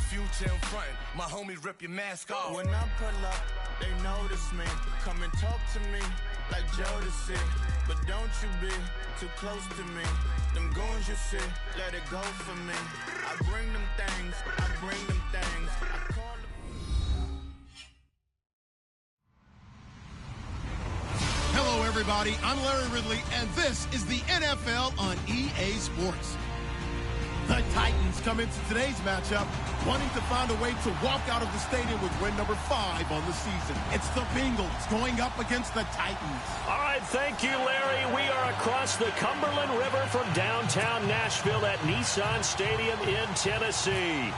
future in front. My homies rip your mask off. When I pull up, they notice me. Come and talk to me like Jodeci. But don't you be too close to me. Them goons you see, let it go for me. I bring them things, I bring them things. I call them... Hello, everybody. I'm Larry Ridley, and this is the NFL on EA Sports. The Titans come into today's matchup wanting to find a way to walk out of the stadium with win number 5 on the season. It's the Bengals going up against the Titans. All right, thank you, Larry. We are across the Cumberland River from downtown Nashville at Nissan Stadium in Tennessee.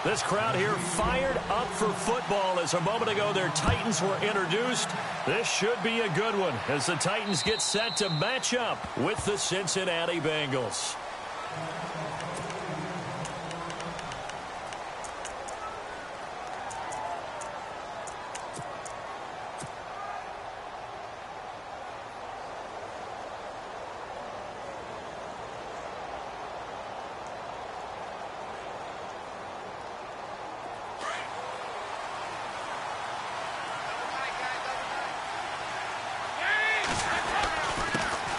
This crowd here fired up for football as a moment ago their Titans were introduced. This should be a good one as the Titans get set to match up with the Cincinnati Bengals.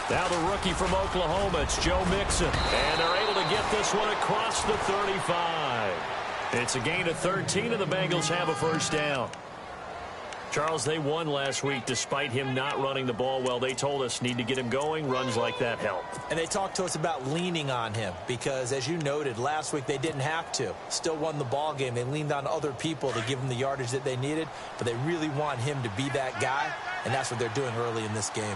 Now the rookie from Oklahoma, it's Joe Mixon. And they're able to get this one across the 35. It's a gain of 13, and the Bengals have a first down. Charles, they won last week despite him not running the ball well. They told us need to get him going. Runs like that help. And they talked to us about leaning on him because, as you noted, last week they didn't have to. Still won the ball game. They leaned on other people to give them the yardage that they needed, but they really want him to be that guy, and that's what they're doing early in this game.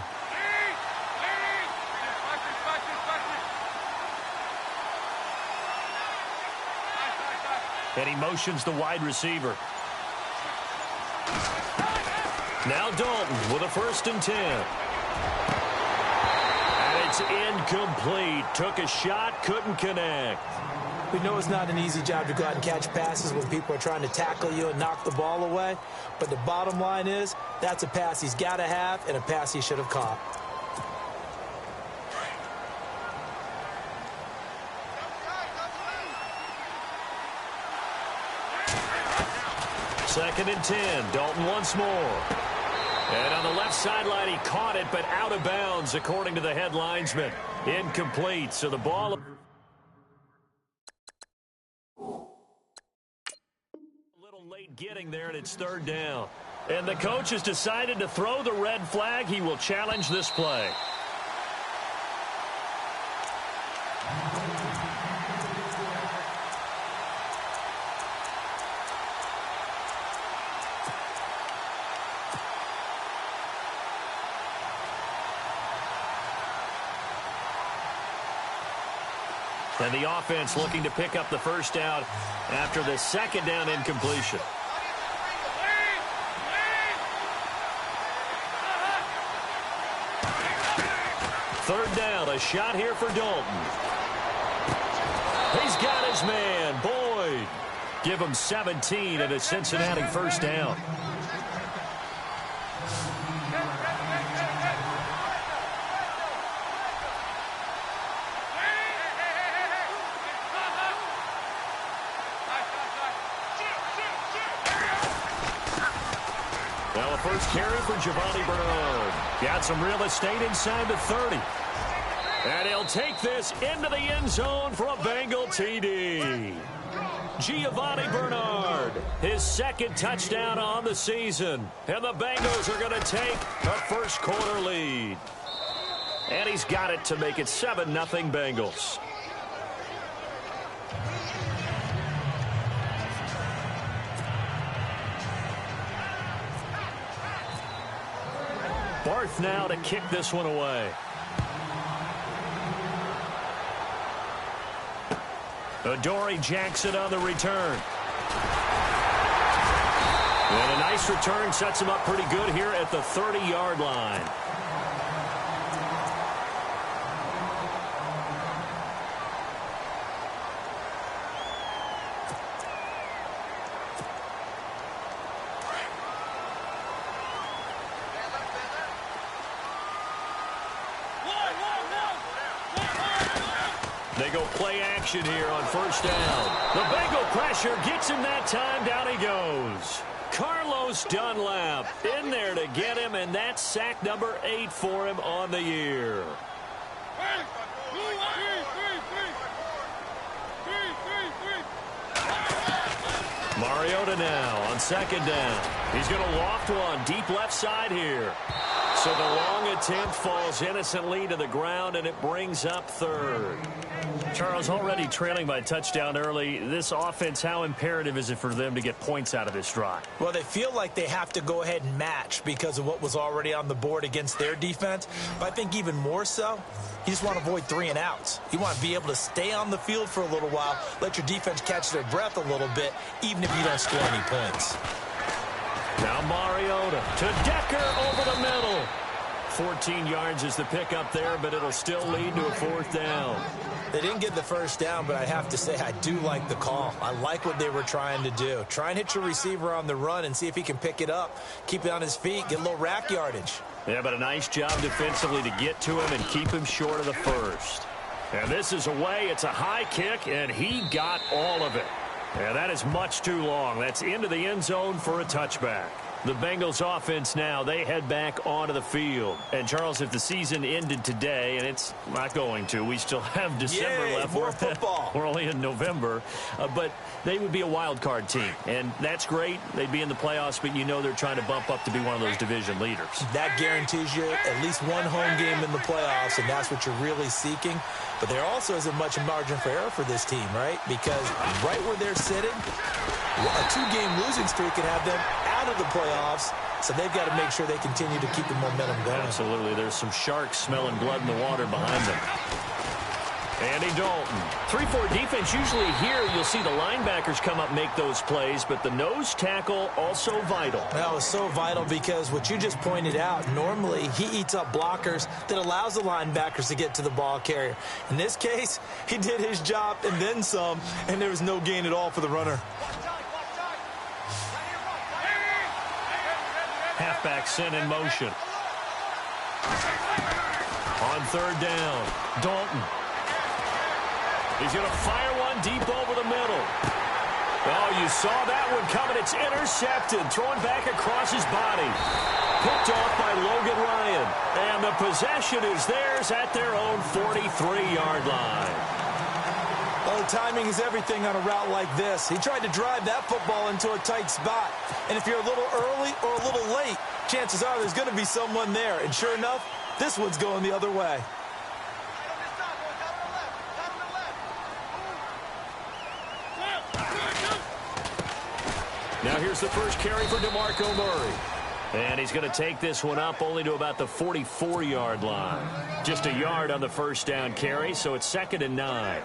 And he motions the wide receiver. Now Dalton with a 1st and 10. And it's incomplete. Took a shot, couldn't connect. We know it's not an easy job to go out and catch passes when people are trying to tackle you and knock the ball away. But the bottom line is, that's a pass he's got to have and a pass he should have caught. Second and 10. Dalton once more. And on the left sideline, he caught it, but out of bounds, according to the head linesman. Incomplete. So the ball... a little late getting there, and it's 3rd down. And the coach has decided to throw the red flag. He will challenge this play. And the offense looking to pick up the first down after the 2nd down incompletion. Third down, a shot here for Dalton. He's got his man, Boyd. Give him 17 and a Cincinnati first down. Now a first carry for Giovanni Bernard. Got some real estate inside the 30. And he'll take this into the end zone for a Bengal TD. Giovanni Bernard, his 2nd touchdown on the season. And the Bengals are going to take a first-quarter lead. And he's got it to make it 7-0 Bengals. Barth now to kick this one away. Adoree Jackson on the return. And a nice return sets him up pretty good here at the 30-yard line. They go play action here on first down. The Bengal pressure gets him that time. Down he goes. Carlos Dunlap in there to get him, and that's sack number 8 for him on the year. Mariota now on second down. He's going to loft one deep left side here. So the long attempt falls innocently to the ground, and it brings up third. Charles, already trailing by a touchdown early. This offense, how imperative is it for them to get points out of this drive? Well, they feel like they have to go ahead and match because of what was already on the board against their defense. But I think even more so, you just want to avoid 3 and outs. You want to be able to stay on the field for a little while, let your defense catch their breath a little bit, even if you don't score any points. Now Mariota to Decker over the middle. 14 yards is the pickup there, but it'll still lead to a 4th down. They didn't get the first down, but I have to say I do like the call. I like what they were trying to do. Try and hit your receiver on the run and see if he can pick it up, keep it on his feet, get a little rack yardage. Yeah, but a nice job defensively to get to him and keep him short of the first. And this is away. It's a high kick, and he got all of it. Yeah, that is much too long. That's into the end zone for a touchback. The Bengals offense now, they head back onto the field. And, Charles, if the season ended today, and it's not going to, we still have December left. More football. We're only in November. But they would be a wild card team. And that's great. They'd be in the playoffs, but you know they're trying to bump up to be one of those division leaders. That guarantees you at least one home game in the playoffs, and that's what you're really seeking. But there also isn't much margin for error for this team, right? Because right where they're sitting, a 2-game losing streak could have them out of the playoffs, so they've got to make sure they continue to keep the momentum going. Absolutely. There's some sharks smelling blood in the water behind them. Andy Dalton. 3-4 defense. Usually here you'll see the linebackers come up, make those plays, but the nose tackle also vital. That was so vital because what you just pointed out, normally he eats up blockers that allows the linebackers to get to the ball carrier. In this case, he did his job and then some, and there was no gain at all for the runner. Halfback sent in motion. On third down, Dalton. He's going to fire one deep over the middle. Oh, you saw that one coming. It's intercepted. Thrown back across his body. Picked off by Logan Ryan. And the possession is theirs at their own 43-yard line. Oh, timing is everything on a route like this. He tried to drive that football into a tight spot. And if you're a little early or a little late, chances are there's going to be someone there. And sure enough, this one's going the other way. Now here's the first carry for DeMarco Murray. And he's going to take this one up only to about the 44-yard line. Just a yard on the first down carry, so it's 2nd and 9.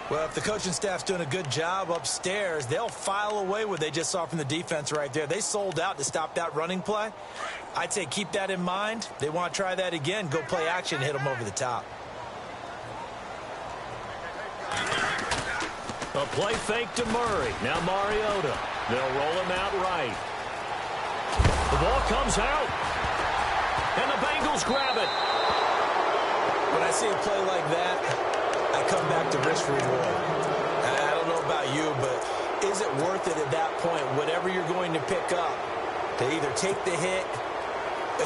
Well, if the coaching staff's doing a good job upstairs, they'll file away what they just saw from the defense right there. They sold out to stop that running play. I'd say keep that in mind. They want to try that again. Go play action, hit them over the top. A play fake to Murray. Now Mariota. They'll roll him out right. The ball comes out. And the Bengals grab it. When I see a play like that, I come back to risk reward. I don't know about you, but is it worth it at that point, whatever you're going to pick up, to either take the hit,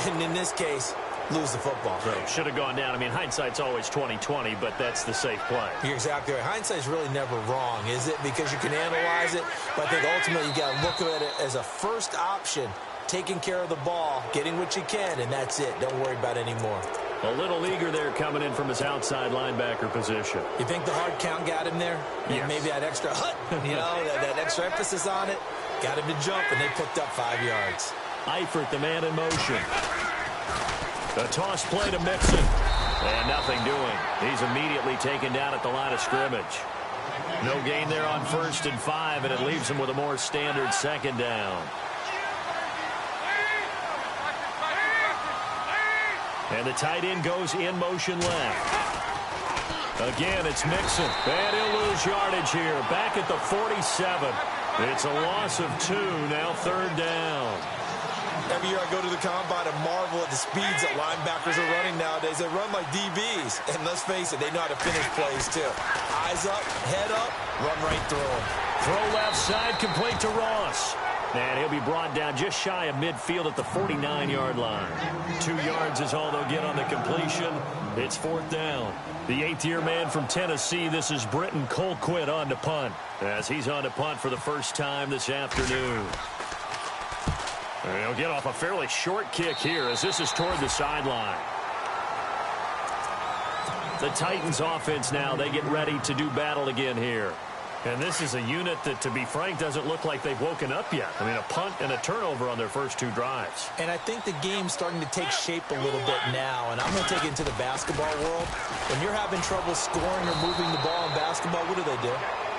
and in this case, lose the football? Right. Should have gone down. I mean, hindsight's always 20/20, but that's the safe play. You're exactly right. Hindsight's really never wrong, is it? Because you can analyze it, but I think ultimately you got to look at it as a first option, taking care of the ball, getting what you can, and that's it. Don't worry about any more. A little eager there coming in from his outside linebacker position. You think the hard count got him there? Yes. Maybe that extra that extra emphasis on it got him to jump, and they picked up 5 yards. Eifert, the man in motion. The toss play to Mixon. And nothing doing. He's immediately taken down at the line of scrimmage. No gain there on 1st and 5, and it leaves him with a more standard 2nd down. And the tight end goes in motion left. Again, it's Mixon. And he'll lose yardage here. Back at the 47. It's a loss of 2, now 3rd down. Every year I go to the combine and marvel at the speeds that linebackers are running nowadays. They run like DBs. And let's face it, they know how to finish plays too. Eyes up, head up, run right through them. Throw left side, complete to Ross. And he'll be brought down just shy of midfield at the 49-yard line. 2 yards is all they'll get on the completion. It's 4th down. The 8th-year man from Tennessee, this is Britton Colquitt on to punt, as he's on to punt for the first time this afternoon. And he'll get off a fairly short kick here as this is toward the sideline. The Titans offense now, they get ready to do battle again here. And this is a unit that, to be frank, doesn't look like they've woken up yet. I mean, a punt and a turnover on their first 2 drives. And I think the game's starting to take shape a little bit now. And I'm going to take it into the basketball world. When you're having trouble scoring or moving the ball in basketball, what do?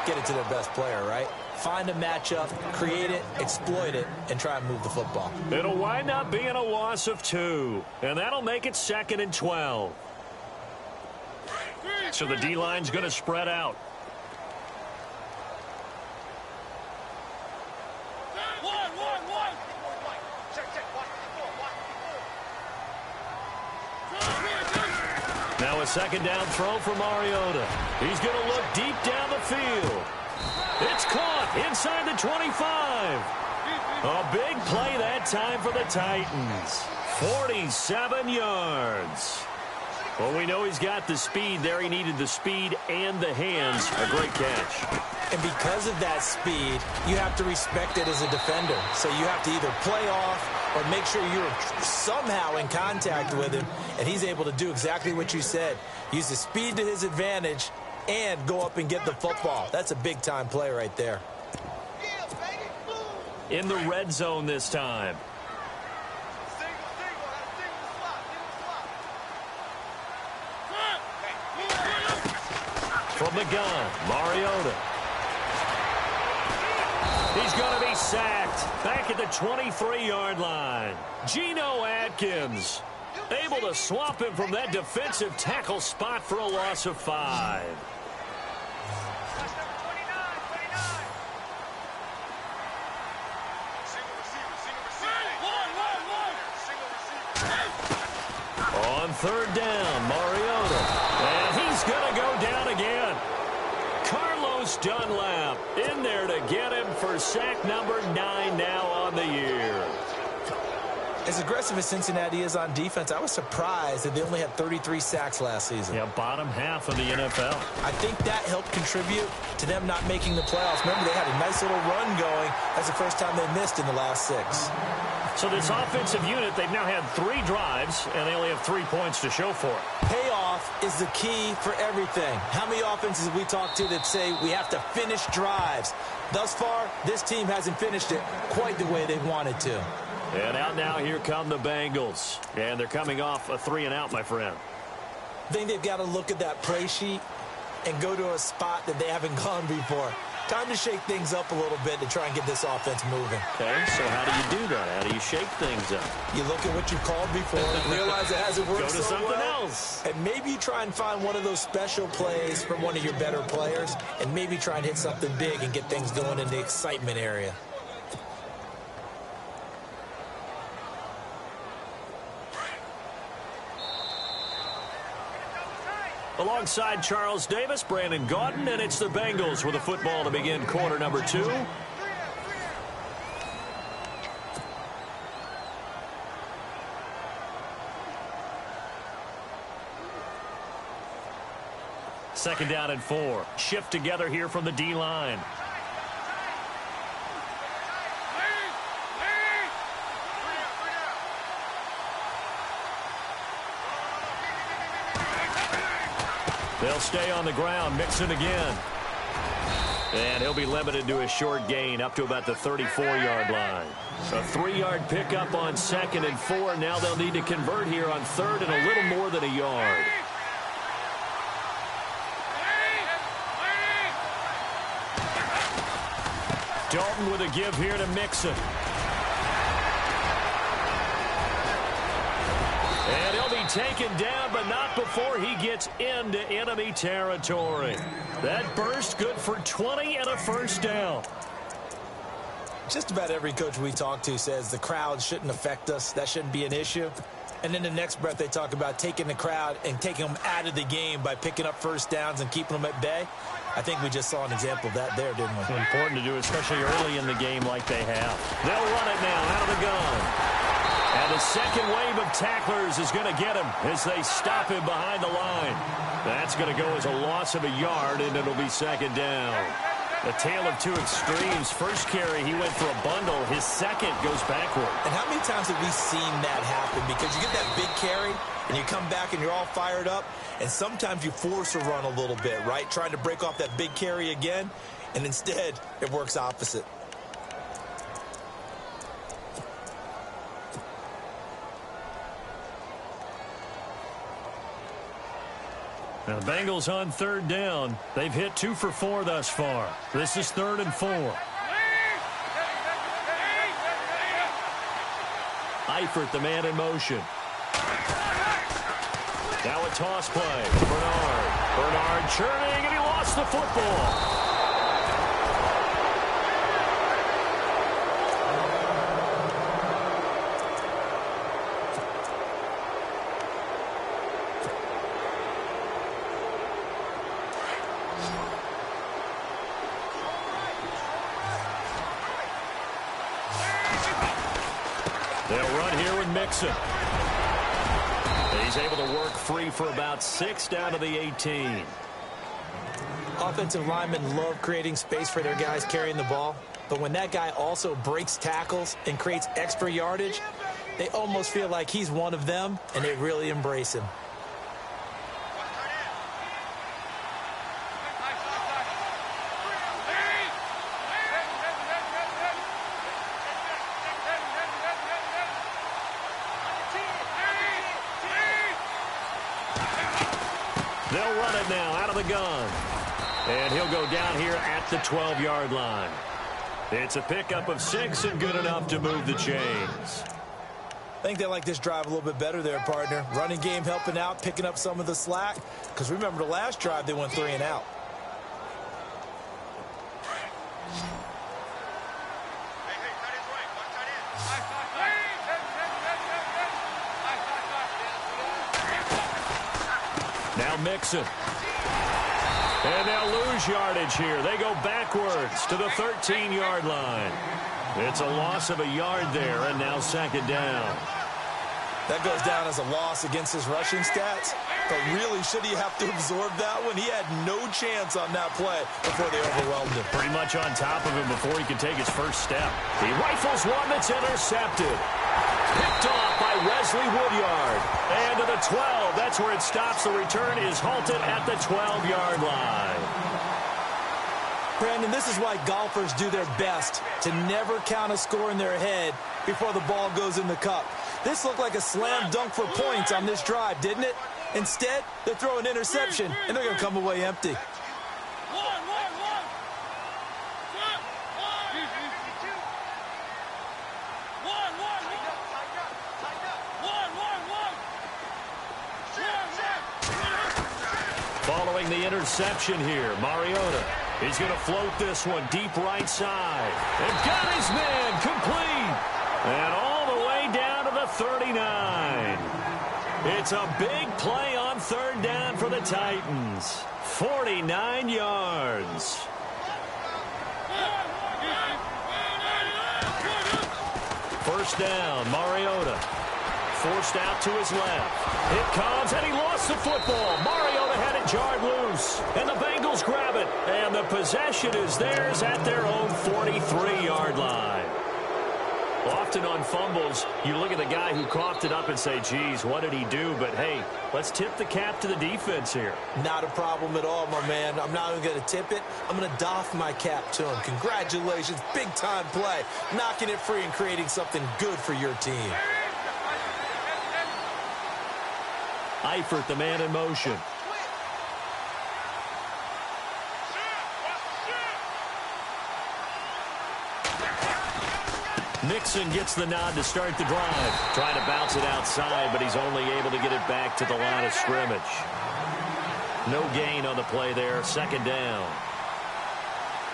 Get it to their best player, right? Find a matchup, create it, exploit it, and try and move the football. It'll wind up being a loss of 2. And that'll make it 2nd and 12. So the D-line's going to spread out. Now a 2nd down throw for Mariota. He's going to look deep down the field. It's caught inside the 25. A big play that time for the Titans. 47 yards. Well, we know he's got the speed there. He needed the speed and the hands. A great catch. And because of that speed, you have to respect it as a defender. So you have to either play off or make sure you're somehow in contact with him, and he's able to do exactly what you said. Use the speed to his advantage and go up and get the football. That's a big-time play right there. In the red zone this time. From the gun, Mariota. He's going to be sacked back at the 23-yard line. Geno Atkins able to swap him from that defensive tackle spot for a loss of 5. On 3rd down, Mariota. And he's going to go down again. Carlos Dunlap in there to get him for sack number 9 now on the year. As aggressive as Cincinnati is on defense, I was surprised that they only had 33 sacks last season. Yeah, bottom half of the NFL. I think that helped contribute to them not making the playoffs. Remember, they had a nice little run going. That's the first time they missed in the last 6. So this offensive unit, they've now had 3 drives, and they only have 3 points to show for it. Payoff is the key for everything. How many offenses have we talked to that say we have to finish drives? Thus far, this team hasn't finished it quite the way they wanted to. And out now, here come the Bengals. And they're coming off a 3-and-out, my friend. I think they've got to look at that play sheet and go to a spot that they haven't gone before. Time to shake things up a little bit to try and get this offense moving. Okay, so how do you do that? How do you shake things up? You look at what you've called before and realize it hasn't worked so so well. Go to something else. And maybe you try and find one of those special plays from one of your better players and maybe try and hit something big and get things going in the excitement area. Alongside Charles Davis, Brandon Gaudin, and it's the Bengals with a football to begin quarter number 2. Second down and 4. Shift together here from the D-line. They'll stay on the ground, Mixon again. And he'll be limited to a short gain up to about the 34-yard line. A 3-yard pickup on 2nd and 4. Now they'll need to convert here on 3rd and a little more than a yard. Dalton with a give here to Mixon. And he'll be taken down, but not before he gets into enemy territory. That burst good for 20 and a first down. Just about every coach we talk to says the crowd shouldn't affect us. That shouldn't be an issue. And then the next breath they talk about taking the crowd and taking them out of the game by picking up first downs and keeping them at bay. I think we just saw an example of that there, didn't we? It's important to do, especially early in the game like they have. They'll run it now out of the gun. And the second wave of tacklers is going to get him as they stop him behind the line. That's going to go as a loss of a yard, and it'll be second down. A tale of two extremes. First carry, he went for a bundle. His second goes backward. And how many times have we seen that happen? Because you get that big carry, and you come back and you're all fired up, and sometimes you force a run a little bit, right? Trying to break off that big carry again, and instead it works opposite. Now the Bengals on third down. They've hit 2 for 4 thus far. This is 3rd and 4. Eifert, the man in motion. Now a toss play. Bernard churning, and he lost the football. They'll run here with Mixon. He's able to work free for about 6 down to the 18. Offensive linemen love creating space for their guys carrying the ball, but when that guy also breaks tackles and creates extra yardage, they almost feel like he's one of them, and they really embrace him. They'll run it now out of the gun. And he'll go down here at the 12-yard line. It's a pickup of 6 and good enough to move the chains. I think they like this drive a little bit better there, partner. Running game helping out, picking up some of the slack. Because remember the last drive, they went 3 and out. Now Mixon. And they'll lose yardage here. They go backwards to the 13-yard line. It's a loss of a yard there, and now second down. That goes down as a loss against his rushing stats. But really, should he have to absorb that one? He had no chance on that play before they overwhelmed him. Pretty much on top of him before he could take his first step. He rifles one that's intercepted. Picked off by Wesley Woodyard. And to the 12. That's where it stops. The return is halted at the 12-yard line. Brandon, this is why golfers do their best to never count a score in their head before the ball goes in the cup. This looked like a slam dunk for points on this drive, didn't it? Instead, they throw an interception, and they're going to come away empty. Following the interception here, Mariota. He's going to float this one deep right side. And got his man complete. And all the way down to the 39. It's a big play on third down for the Titans. 49 yards. First down, Mariota. Forced out to his left. It comes, and he lost the football. Mariota had it jarred loose, and the Bengals grab it. And the possession is theirs at their own 43-yard line. Often on fumbles, you look at the guy who coughed it up and say, geez, what did he do? But, hey, let's tip the cap to the defense here. Not a problem at all, my man. I'm not even going to tip it. I'm going to doff my cap to him. Congratulations. Big-time play. Knocking it free and creating something good for your team. Eifert, the man in motion. Mixon gets the nod to start the drive. Trying to bounce it outside, but he's only able to get it back to the line of scrimmage. No gain on the play there. Second down.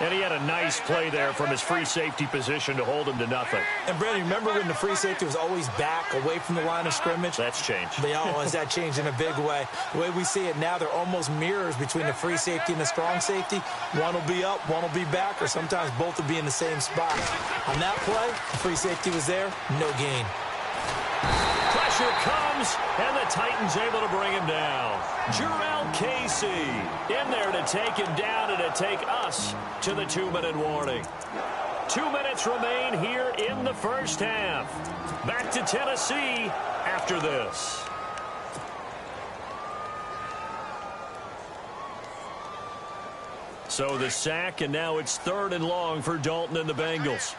And he had a nice play there from his free safety position to hold him to nothing. And, Brandon, remember when the free safety was always back away from the line of scrimmage? That's changed. Has that changed in a big way? The way we see it now, they're almost mirrors between the free safety and the strong safety. One will be up, one will be back, or sometimes both will be in the same spot. On that play, the free safety was there, no gain. Pressure comes, and the Titans able to bring him down. Jarrell Casey in there to take him down and to take us to the 2-minute warning. 2 minutes remain here in the first half. Back to Tennessee after this. So the sack, and now it's 3rd and long for Dalton and the Bengals.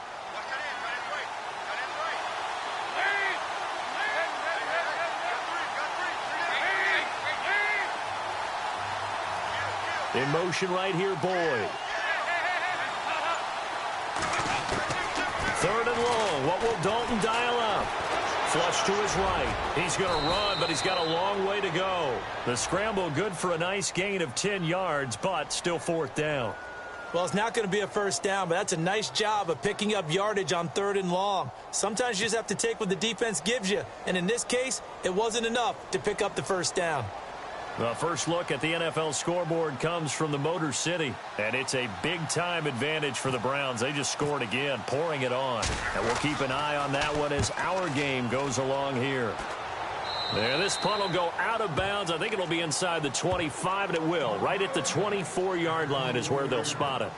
In motion right here, Boyd. 3rd and long. What will Dalton dial up? Flush to his right. He's going to run, but he's got a long way to go. The scramble good for a nice gain of 10 yards, but still 4th down. Well, it's not going to be a first down, but that's a nice job of picking up yardage on 3rd and long. Sometimes you just have to take what the defense gives you, and in this case, it wasn't enough to pick up the first down. The first look at the NFL scoreboard comes from the Motor City, and it's a big-time advantage for the Browns. They just scored again, pouring it on. And we'll keep an eye on that one as our game goes along here. There, this punt will go out of bounds. I think it'll be inside the 25, and it will. Right at the 24-yard line is where they'll spot it.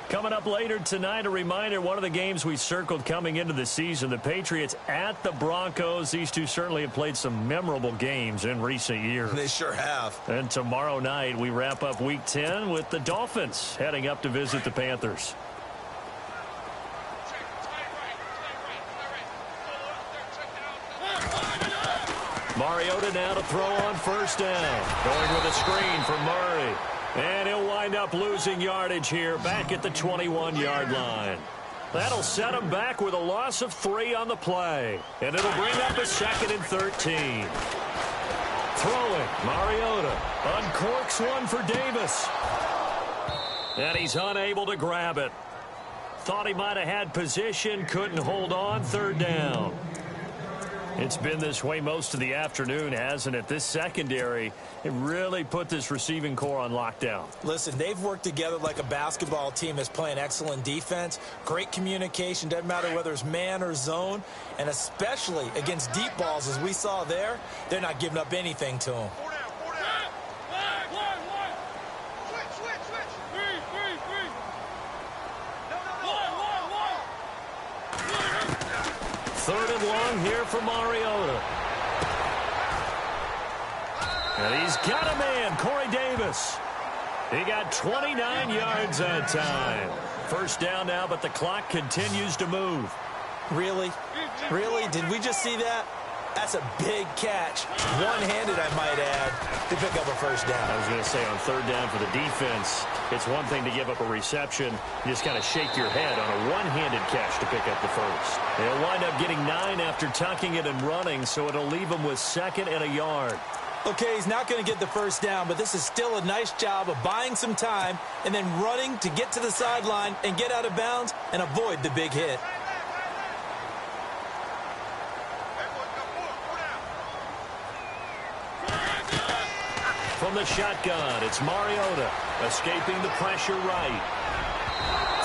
Coming up later tonight, a reminder, one of the games we circled coming into the season, the Patriots at the Broncos. These two certainly have played some memorable games in recent years. They sure have. And tomorrow night, we wrap up Week 10 with the Dolphins heading up to visit the Panthers. Mariota now to throw on first down. Going with a screen for Murray. And he'll wind up losing yardage here back at the 21-yard line. That'll set him back with a loss of 3 on the play. And it'll bring up a 2nd and 13. Throwing, Mariota uncorks one for Davis. And he's unable to grab it. Thought he might have had position, couldn't hold on, 3rd down. It's been this way most of the afternoon, hasn't it? This secondary, it really put this receiving core on lockdown. Listen, they've worked together like a basketball team that's playing excellent defense. Great communication, doesn't matter whether it's man or zone. And especially against deep balls, as we saw there, they're not giving up anything to them. Third and long here for Mariota. And he's got a man, Corey Davis. He got 29 yards that time. First down now, but the clock continues to move. Really? Really? Did we just see that? That's a big catch. One-handed, I might add, to pick up a first down. I was going to say on 3rd down for the defense, it's one thing to give up a reception. You just kind of shake your head on a one-handed catch to pick up the first. They'll wind up getting 9 after tucking it and running, so it'll leave them with 2nd and a yard. Okay, he's not going to get the first down, but this is still a nice job of buying some time and then running to get to the sideline and get out of bounds and avoid the big hit. From the shotgun, it's Mariota escaping the pressure right.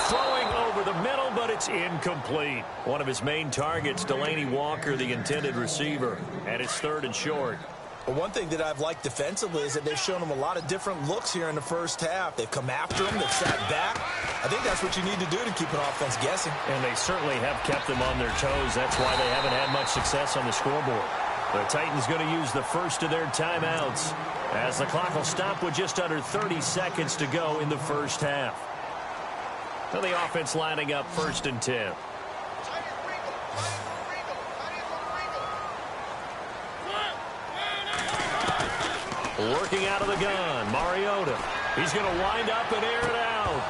Throwing over the middle, but it's incomplete. One of his main targets, Delaney Walker, the intended receiver, and it's 3rd and short. Well, one thing that I've liked defensively is that they've shown him a lot of different looks here in the first half. They've come after him. They've sat back. I think that's what you need to do to keep an offense guessing. And they certainly have kept them on their toes. That's why they haven't had much success on the scoreboard. The Titans going to use the first of their timeouts as the clock will stop with just under 30 seconds to go in the first half. So the offense lining up 1st and 10. Working out of the gun, Mariota. He's going to wind up and air it out.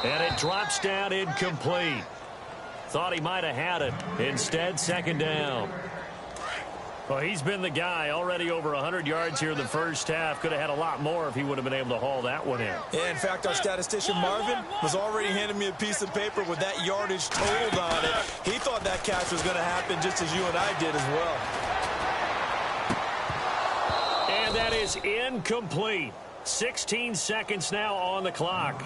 And it drops down incomplete. Thought he might have had it. Instead, 2nd down. Well, he's been the guy already over 100 yards here in the first half. Could have had a lot more if he would have been able to haul that one in. Yeah, in fact, our statistician Marvin was already handing me a piece of paper with that yardage totaled on it. He thought that catch was going to happen just as you and I did as well. And that is incomplete. 16 seconds now on the clock.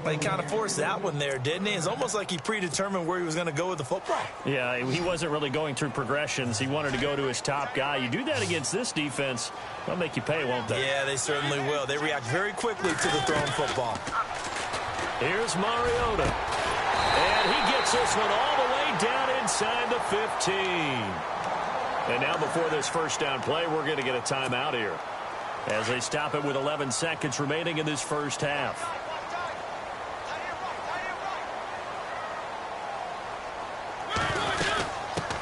Well, he kind of forced that one there, didn't he? It's almost like he predetermined where he was going to go with the football. Yeah, he wasn't really going through progressions. He wanted to go to his top guy. You do that against this defense, they'll make you pay, won't they? Yeah, they certainly will. They react very quickly to the thrown football. Here's Mariota. And he gets this one all the way down inside the 15. And now before this first down play, we're going to get a timeout here, as they stop it with 11 seconds remaining in this first half.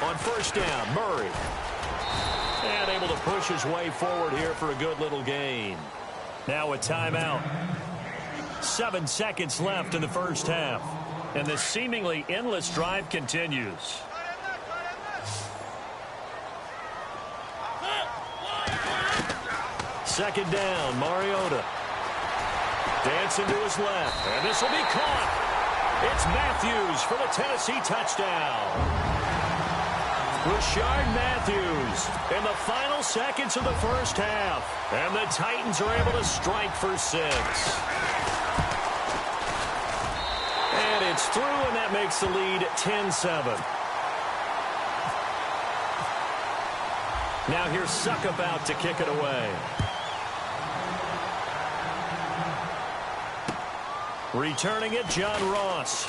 On first down, Murray. And able to push his way forward here for a good little gain. Now a timeout. 7 seconds left in the first half. And this seemingly endless drive continues. Second down, Mariota. Dancing to his left, and this will be caught. It's Matthews for the Tennessee touchdown. Rashard Matthews in the final seconds of the first half. And the Titans are able to strike for 6. And it's through, and that makes the lead 10-7. Now here's Suckup out to kick it away. Returning it, John Ross.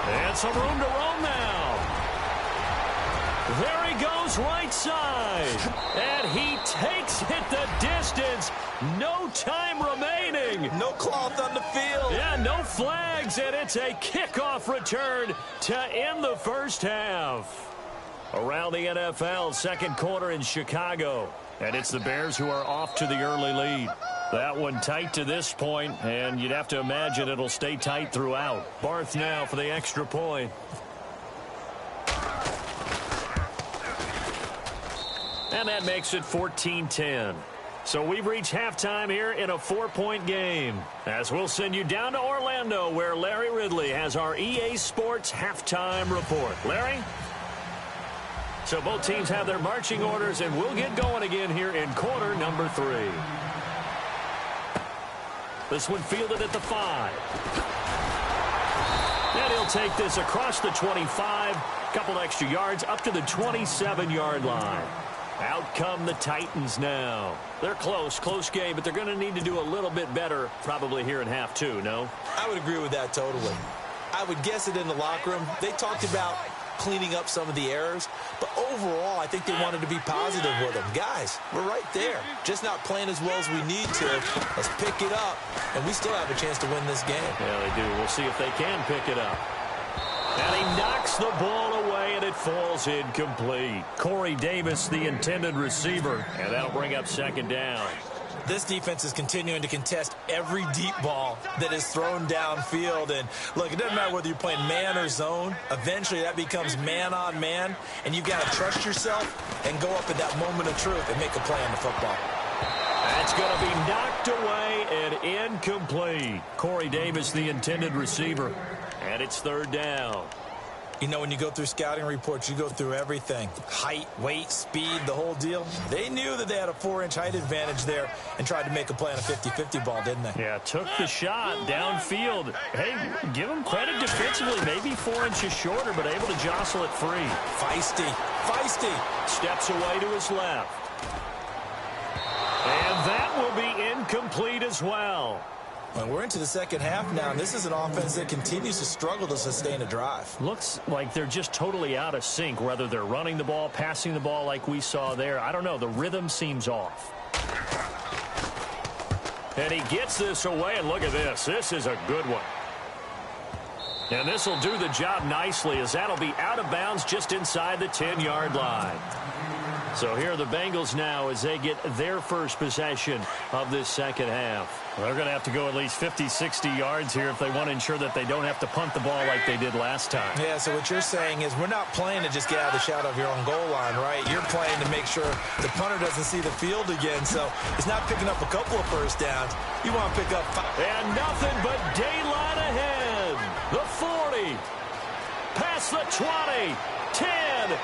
And some room to roam now. There he goes, right side. And he takes it the distance. No time remaining. No cloth on the field. Yeah, no flags, and it's a kickoff return to end the first half. Around the NFL, second quarter in Chicago. And it's the Bears who are off to the early lead. That one tight to this point, and you'd have to imagine it'll stay tight throughout. Barth now for the extra point. And that makes it 14-10. So we've reached halftime here in a 4-point game. As we'll send you down to Orlando, where Larry Ridley has our EA Sports halftime report. Larry? So both teams have their marching orders, and we'll get going again here in quarter number 3. This one fielded at the 5. And he'll take this across the 25. Couple extra yards up to the 27-yard line. Out come the Titans now. They're close game, but they're going to need to do a little bit better probably here in half 2, no? I would agree with that totally. I would guess it in the locker room. They talked about cleaning up some of the errors, but overall I think they wanted to be positive with them. Guys, we're right there, just not playing as well as we need to. Let's pick it up, and we still have a chance to win this game. Yeah, they do. We'll see if they can pick it up. And he knocks the ball away, and it falls incomplete. Corey Davis, the intended receiver, and that'll bring up second down. This defense is continuing to contest every deep ball that is thrown downfield. And, look, it doesn't matter whether you're playing man or zone. Eventually that becomes man-on-man, and you've got to trust yourself and go up at that moment of truth and make a play on the football. That's going to be knocked away and incomplete. Corey Davis, the intended receiver, and it's third down. You know, when you go through scouting reports, you go through everything. Height, weight, speed, the whole deal. They knew that they had a 4-inch height advantage there and tried to make a play on a 50-50 ball, didn't they? Yeah, took the shot downfield. Hey, give them credit defensively. Maybe 4 inches shorter, but able to jostle it free. Feisty. Steps away to his left. And that will be incomplete as well. Well, we're into the second half now, and this is an offense that continues to struggle to sustain a drive. Looks like they're just totally out of sync, whether they're running the ball, passing the ball like we saw there. I don't know. The rhythm seems off. And he gets this away, and look at this. This is a good one. And this will do the job nicely, as that'll be out of bounds just inside the 10-yard line. So here are the Bengals now as they get their first possession of this second half. Well, they're going to have to go at least 50, 60 yards here if they want to ensure that they don't have to punt the ball like they did last time. Yeah, so what you're saying is we're not playing to just get out of the shadow of your own goal line, right? You're playing to make sure the punter doesn't see the field again, so it's not picking up a couple of first downs. You want to pick up 5. And nothing but daylight ahead. The 40, past the 20, 10,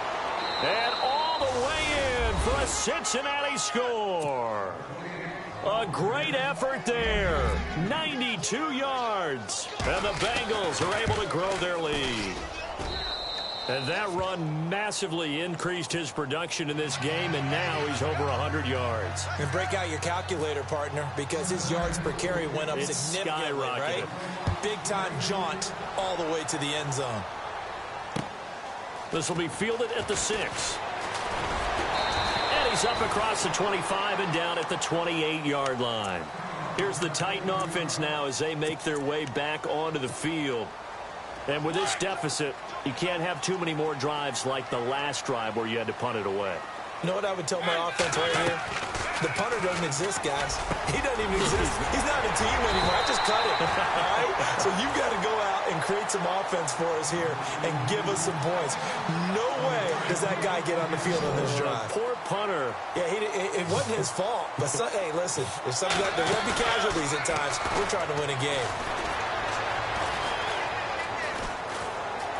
and all the way in for a Cincinnati score. A great effort there. 92 yards. And the Bengals are able to grow their lead. And that run massively increased his production in this game, and now he's over 100 yards. And break out your calculator, partner, because his yards per carry went up significantly, right? Big-time jaunt all the way to the end zone. This will be fielded at the 6. And he's up across the 25 and down at the 28-yard line. Here's the Titan offense now as they make their way back onto the field. And with this deficit, you can't have too many more drives like the last drive where you had to punt it away. You know what I would tell my offense right here? The punter doesn't exist, guys. He doesn't even exist. He's not a team anymore. I just cut it, all right? So you've got to go out and create some offense for us here and give us some points. No way does that guy get on the field on this drive. Poor punter. Yeah, it wasn't his fault. But, hey, listen, there's going to be casualties at times. We're trying to win a game.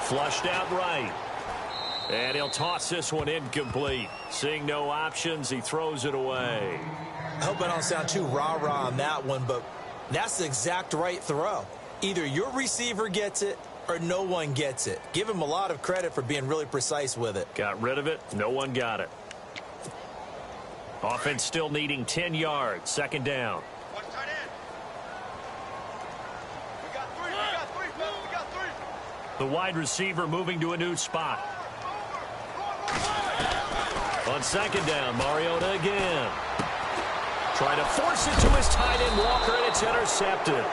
Flushed out right. And he'll toss this one incomplete. Seeing no options, he throws it away. I hope I don't sound too rah-rah on that one, but that's the exact right throw. Either your receiver gets it or no one gets it. Give him a lot of credit for being really precise with it. Got rid of it. No one got it. Offense still needing 10 yards. Second down. The wide receiver moving to a new spot. On second down, Mariota again. Trying to force it to his tight end, Walker, and it's intercepted.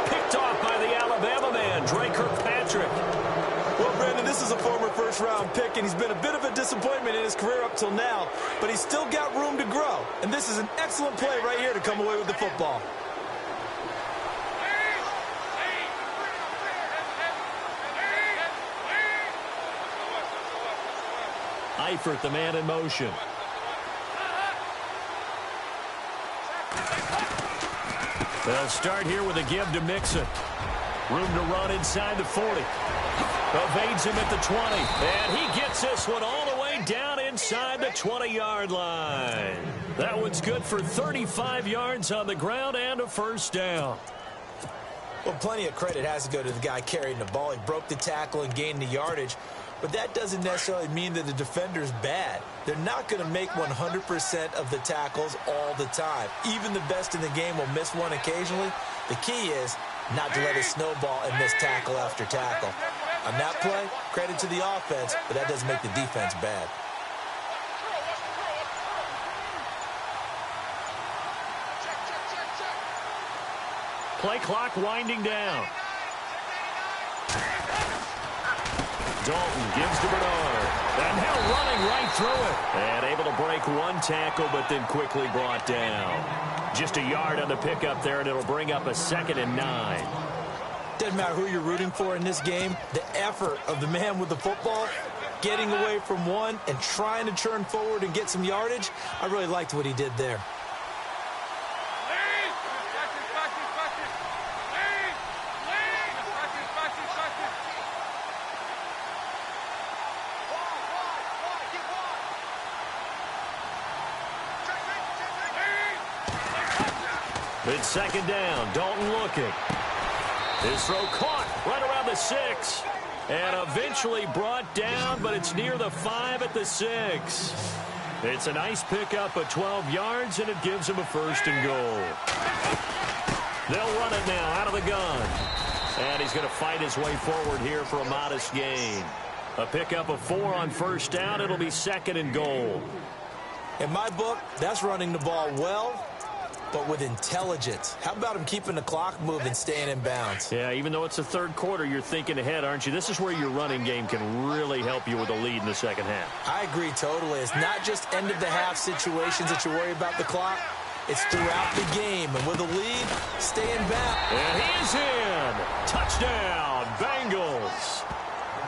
Picked off by the Alabama man, Drake Kirkpatrick. Well, Brandon, this is a former first-round pick, and he's been a bit of a disappointment in his career up till now, but he's still got room to grow. And this is an excellent play right here to come away with the football. Eifert, the man in motion. They'll start here with a give to Mixon. Room to run inside the 40. Evades him at the 20. And he gets this one all the way down inside the 20-yard line. That one's good for 35 yards on the ground and a first down. Well, plenty of credit has to go to the guy carrying the ball. He broke the tackle and gained the yardage. But that doesn't necessarily mean that the defender's bad. They're not going to make 100% of the tackles all the time. Even the best in the game will miss one occasionally. The key is not to let it snowball and miss tackle after tackle. On that play, credit to the offense, but that doesn't make the defense bad. Play clock winding down. Dalton gives to Bernard. And now running right through it. And able to break one tackle, but then quickly brought down. Just a yard on the pickup there, and it'll bring up a 2nd and 9. Doesn't matter who you're rooting for in this game. The effort of the man with the football, getting away from one and trying to turn forward and get some yardage, I really liked what he did there. It's 2nd down. Dalton looking. His throw caught right around the 6. And eventually brought down, but it's near the 5 at the 6. It's a nice pickup of 12 yards, and it gives him a 1st and goal. They'll run it now out of the gun. And he's going to fight his way forward here for a modest gain. A pickup of 4 on 1st down. It'll be 2nd and goal. In my book, that's running the ball well but with intelligence. How about him keeping the clock moving, staying in bounds? Yeah, even though it's the third quarter, you're thinking ahead, aren't you? This is where your running game can really help you with a lead in the second half. I agree totally. It's not just end-of-the-half situations that you worry about the clock. It's throughout the game. And with a lead, stay in bounds. And he is in. Touchdown, Bengals.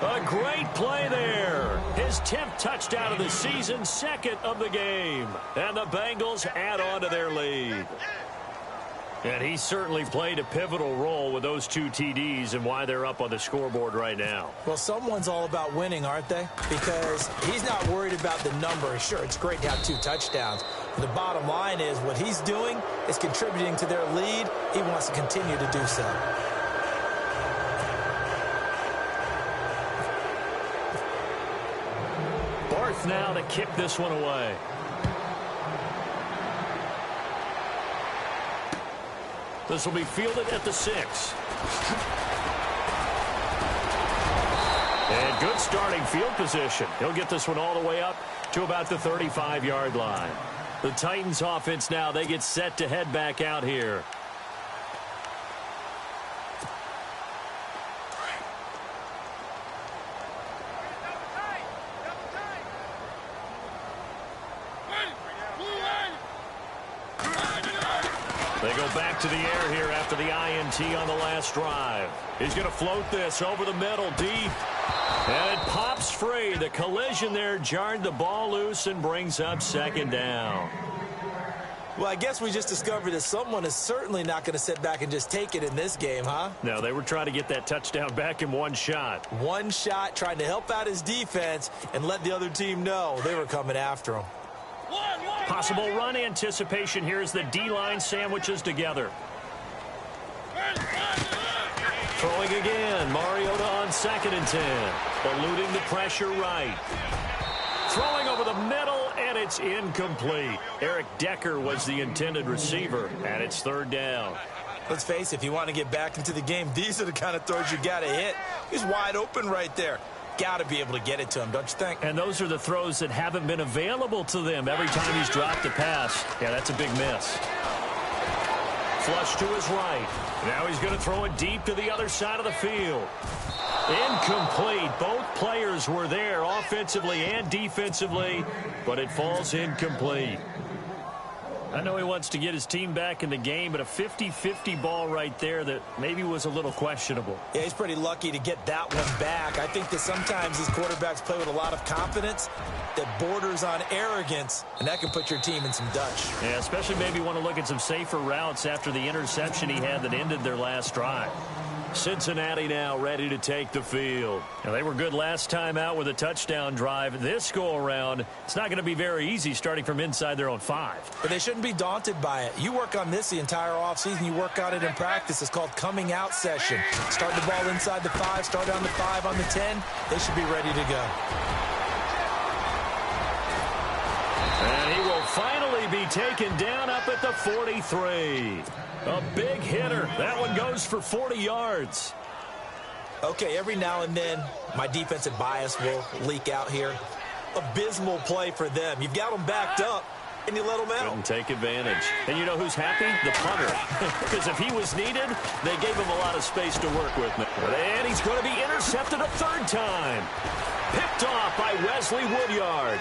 A great play there. His 10th touchdown of the season, second of the game. And the Bengals add on to their lead. And he certainly played a pivotal role with those 2 TDs and why they're up on the scoreboard right now. Well, someone's all about winning, aren't they? Because he's not worried about the number. Sure, it's great to have 2 touchdowns. But the bottom line is what he's doing is contributing to their lead. He wants to continue to do so. Barth now to kick this one away. This will be fielded at the 6. And good starting field position. He'll get this one all the way up to about the 35-yard line. The Titans offense now, they get set to head back out here. They go back to the air here after the INT on the last drive. He's going to float this over the middle deep. And it pops free. The collision there jarred the ball loose and brings up second down. Well, I guess we just discovered that someone is certainly not going to sit back and just take it in this game, huh? No, they were trying to get that touchdown back in one shot. One shot, trying to help out his defense and let the other team know they were coming after him. Possible run anticipation here as the D-line sandwiches together. Throwing again. Mariota on 2nd and 10. Eluding the pressure right. Throwing over the middle, and it's incomplete. Eric Decker was the intended receiver, and it's 3rd down. Let's face it, if you want to get back into the game, these are the kind of throws you got to hit. He's wide open right there. Got to be able to get it to him, don't you think? And those are the throws that haven't been available to them every time he's dropped a pass. Yeah, that's a big miss. Flush to his right. Now he's going to throw it deep to the other side of the field. Incomplete. Both players were there offensively and defensively, but it falls incomplete. I know he wants to get his team back in the game, but a 50-50 ball right there that maybe was a little questionable. Yeah, he's pretty lucky to get that one back. I think that sometimes these quarterbacks play with a lot of confidence that borders on arrogance, and that can put your team in some Dutch. Yeah, especially maybe want to look at some safer routes after the interception he had that ended their last drive. Cincinnati now ready to take the field. Now, they were good last time out with a touchdown drive. This go-around, it's not going to be very easy starting from inside their own 5. But they shouldn't be daunted by it. You work on this the entire offseason. You work on it in practice. It's called coming out session. Start the ball inside the 5, start on the 5, on the 10. They should be ready to go. And he will finally be taken down up at the 43. A big hitter. That one goes for 40 yards. Okay, every now and then, my defensive bias will leak out here. Abysmal play for them. You've got them backed up, and you let them out. Couldn't take advantage. And you know who's happy? The punter. Because if he was needed, they gave him a lot of space to work with. And he's going to be intercepted a 3rd time. Picked off by Wesley Woodyard.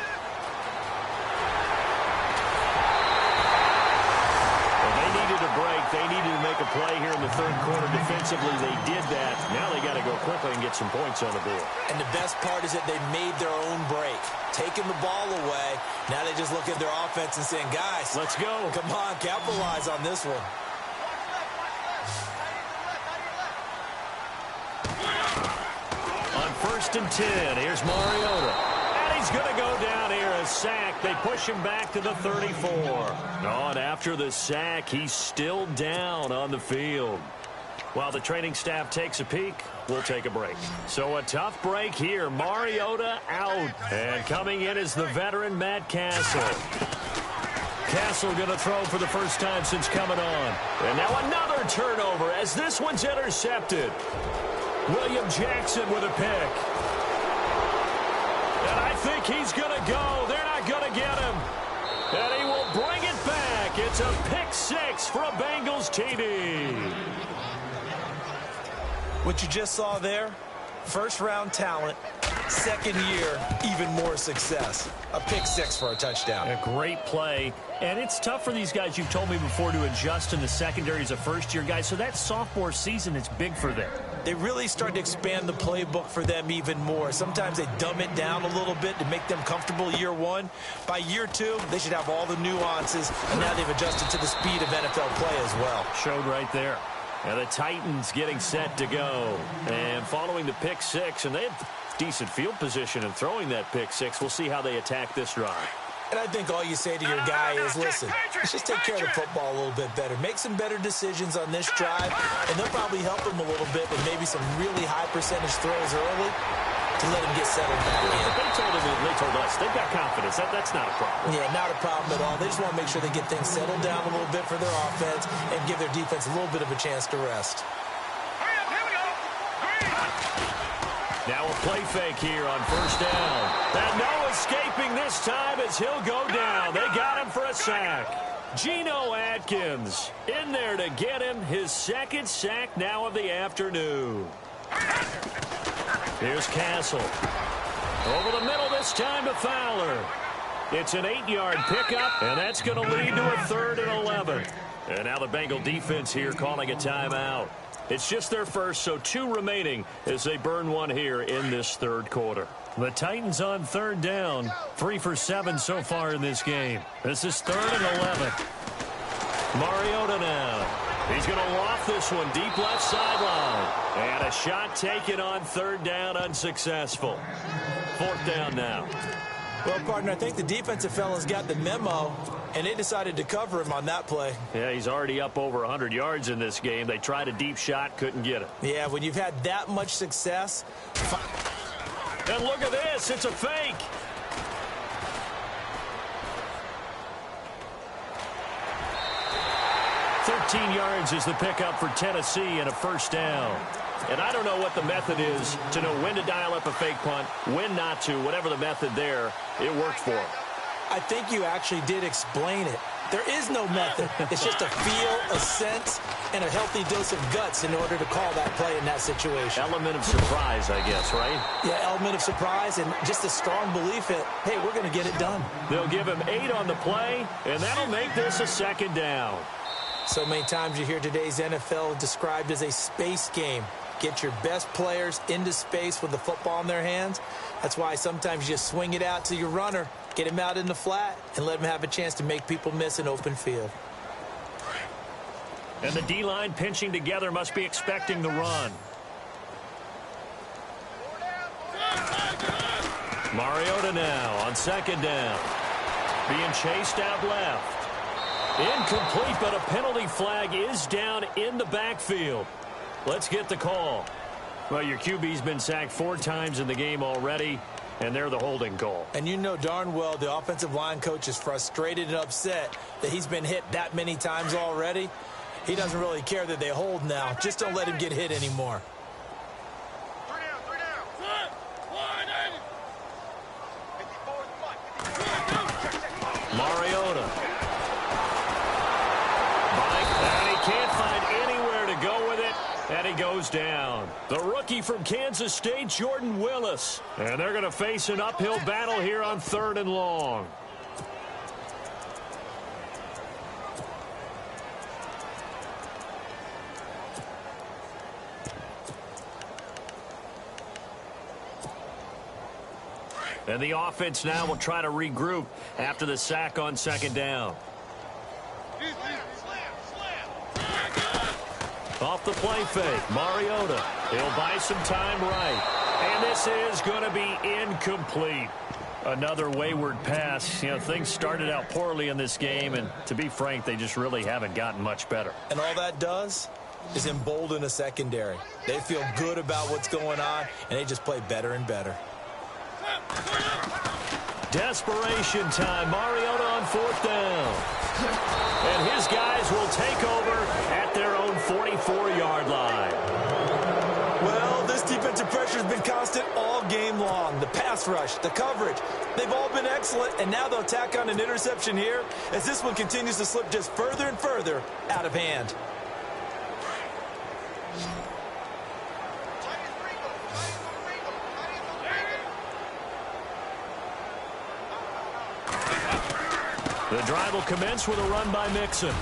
They needed to make a play here in the 3rd quarter defensively. They did that. Now they got to go quickly and get some points on the board. And the best part is that they made their own break. Taking the ball away. Now they just look at their offense and saying, guys, let's go. Come on, capitalize on this one. On 1st and 10, here's Mariota. He's going to go down here, a sack. They push him back to the 34. And after the sack, he's still down on the field. While the training staff takes a peek, we'll take a break. So a tough break here. Mariota out. And coming in is the veteran Matt Castle. Castle going to throw for the first time since coming on. And now another turnover as this one's intercepted. William Jackson with a pick. And I think he's going to go. They're not going to get him. And he will bring it back It's a pick six for a Bengals TD. What you just saw there, first-round talent, second year, even more success. A pick six for a touchdown. A great play. And it's tough for these guys, you've told me before, to adjust in the secondary as a first-year guy. So that sophomore season is big for them. They really start to expand the playbook for them even more. Sometimes they dumb it down a little bit to make them comfortable year one. By year two, they should have all the nuances, and now they've adjusted to the speed of NFL play as well. Showed right there. And the Titans getting set to go. And following the pick six, and they have decent field position in throwing that pick six. We'll see how they attack this drive. And I think all you say to your guy is, listen, let's just take care of the football a little bit better. Make some better decisions on this drive, and they'll probably help him a little bit with maybe some really high percentage throws early to let him get settled back in. But they told us, they've got confidence. That's not a problem. Yeah, not a problem at all. They just want to make sure they get things settled down a little bit for their offense and give their defense a little bit of a chance to rest. Now a play fake here on first down. And no escaping this time as he'll go down. They got him for a sack. Geno Atkins in there to get him his second sack now of the afternoon. Here's Castle. Over the middle this time to Fowler. It's an 8-yard pickup, and that's going to lead to a 3rd and 11. And now the Bengal defense here calling a timeout. It's just their first, so 2 remaining as they burn one here in this third quarter. The Titans on 3rd down, 3 for 7 so far in this game. This is 3rd and 11. Mariota now. He's going to loft this one deep left sideline. And a shot taken on 3rd down, unsuccessful. 4th down now. Well, partner, I think the defensive fellas got the memo, and they decided to cover him on that play. Yeah, he's already up over 100 yards in this game. They tried a deep shot, couldn't get it. Yeah, when you've had that much success. And look at this. It's a fake. $13 yards is the pickup for Tennessee and a first down. And I don't know what the method is to know when to dial up a fake punt, when not to, whatever the method there, it worked for him. I think you actually did explain it. There is no method. It's just a feel, a sense, and a healthy dose of guts in order to call that play in that situation. Element of surprise, I guess, right? Yeah, element of surprise and just a strong belief that, hey, we're going to get it done. They'll give him 8 on the play, and that'll make this a 2nd down. So many times you hear today's NFL described as a space game. Get your best players into space with the football in their hands. That's why sometimes you just swing it out to your runner, get him out in the flat, and let him have a chance to make people miss an open field. And the D-line pinching together must be expecting the run. Mariota now on 2nd down. Being chased out left. Incomplete, but a penalty flag is down in the backfield. Let's get the call. Well, your QB's been sacked 4 times in the game already, and they're the holding call. And you know darn well the offensive line coach is frustrated and upset that he's been hit that many times already. He doesn't really care that they hold now. Just don't let him get hit anymore. Mariota. And he can't find anywhere to go with it. And he goes down. The rookie from Kansas State, Jordan Willis. And they're going to face an uphill battle here on 3rd and long. And the offense now will try to regroup after the sack on 2nd down. Off the play fake, Mariota. He'll buy some time right. And this is going to be incomplete. Another wayward pass. You know, things started out poorly in this game, and to be frank, they just really haven't gotten much better. And all that does is embolden a secondary. They feel good about what's going on, and they just play better and better. Desperation time. Mariota on 4th down. And his guys will take over at their own 44-yard line. Well, this defensive pressure has been constant all game long. The pass rush, the coverage, They've all been excellent, and now they'll tack on an interception here as this one continues to slip just further and further out of hand. The drive will commence with a run by Mixon.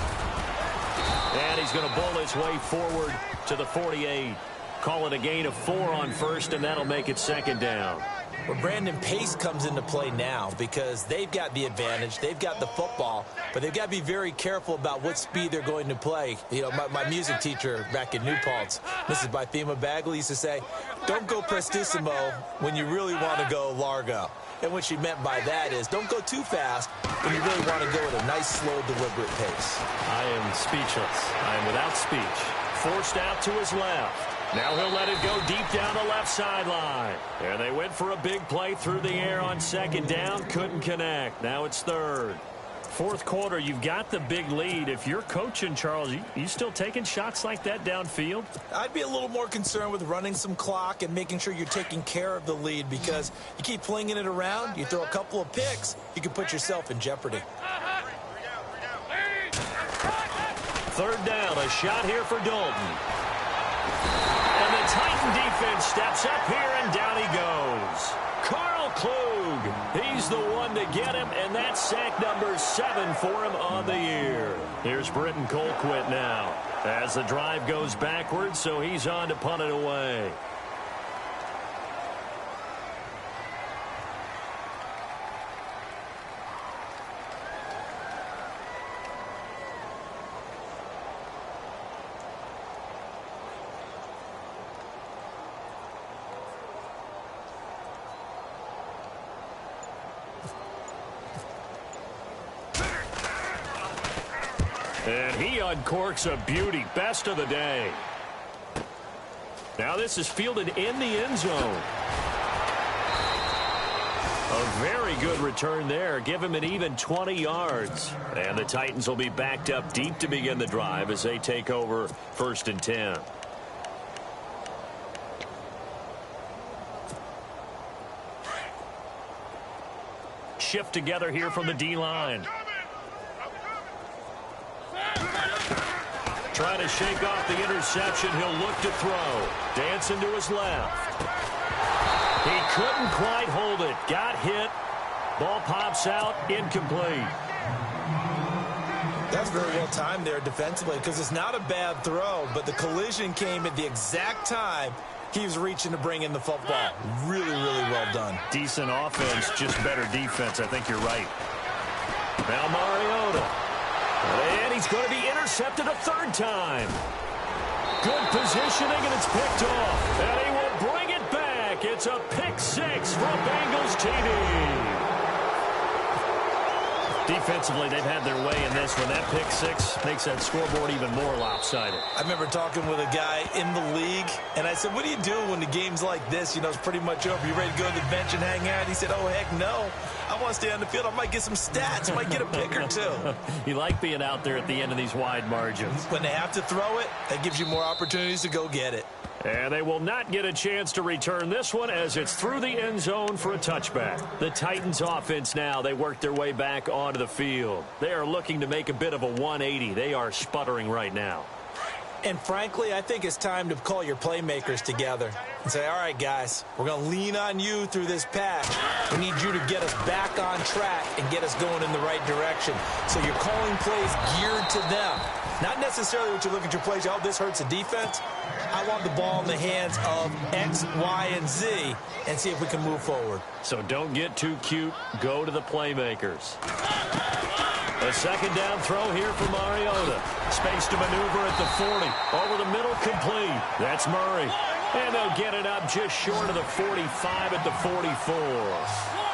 And he's going to bowl his way forward to the 48. Call it a gain of 4 on first, and that'll make it 2nd down. Well, Brandon, pace comes into play now because they've got the advantage. They've got the football, but they've got to be very careful about what speed they're going to play. You know, my music teacher back in New Paltz, Mrs. Bythema Bagley, used to say, don't go prestissimo when you really want to go largo. And what she meant by that is don't go too fast when you really want to go at a nice, slow, deliberate pace. I am speechless. I am without speech. Forced out to his left. Now he'll let it go deep down the left sideline. And they went for a big play through the air on 2nd down. Couldn't connect. Now it's 3rd. 4th quarter, you've got the big lead. If you're coaching, Charles, you still taking shots like that downfield? I'd be a little more concerned with running some clock and making sure you're taking care of the lead, because you keep flinging it around, you throw a couple of picks, you can put yourself in jeopardy. 3rd down, a shot here for Dalton. And the Titan defense steps up here, and down he goes. Carl Klug, he's the one to get him, and that's sack number 7 for him on the year. Here's Britton Colquitt now as the drive goes backwards, so he's on to punt it away. And he uncorks a beauty. Best of the day. Now this is fielded in the end zone. A very good return there. Give him an even 20 yards. And the Titans will be backed up deep to begin the drive as they take over 1st and 10. Shift together here from the D-line. Trying to shake off the interception. He'll look to throw. Dancing to his left. He couldn't quite hold it. Got hit. Ball pops out. Incomplete. That's very well timed there defensively, because it's not a bad throw, but the collision came at the exact time he was reaching to bring in the football. Really, really well done. Decent offense, just better defense. I think you're right. Now Mariota. And he's going to be intercepted a 3rd time. Good positioning, and it's picked off. And he will bring it back. It's a pick 6 for Bengals TD. Defensively, they've had their way in this one. That pick 6 makes that scoreboard even more lopsided. I remember talking with a guy in the league, and I said, what do you do when the game's like this? You know, it's pretty much over. You ready to go to the bench and hang out? He said, oh, heck no. I want to stay on the field. I might get some stats. I might get a pick or 2. You like being out there at the end of these wide margins. When they have to throw it, that gives you more opportunities to go get it. And they will not get a chance to return this one as it's through the end zone for a touchback. The Titans offense now, they work their way back onto the field. They are looking to make a bit of a 180. They are sputtering right now. And frankly, I think it's time to call your playmakers together and say, all right, guys, we're going to lean on you through this patch. We need you to get us back on track and get us going in the right direction. So you're calling plays geared to them. Not necessarily what you look at your plays, oh, this hurts the defense. I want the ball in the hands of X, Y, and Z and see if we can move forward. So don't get too cute. Go to the playmakers. A 2nd down throw here for Mariota. Space to maneuver at the 40. Over the middle, complete. That's Murray. And they'll get it up just short of the 45 at the 44.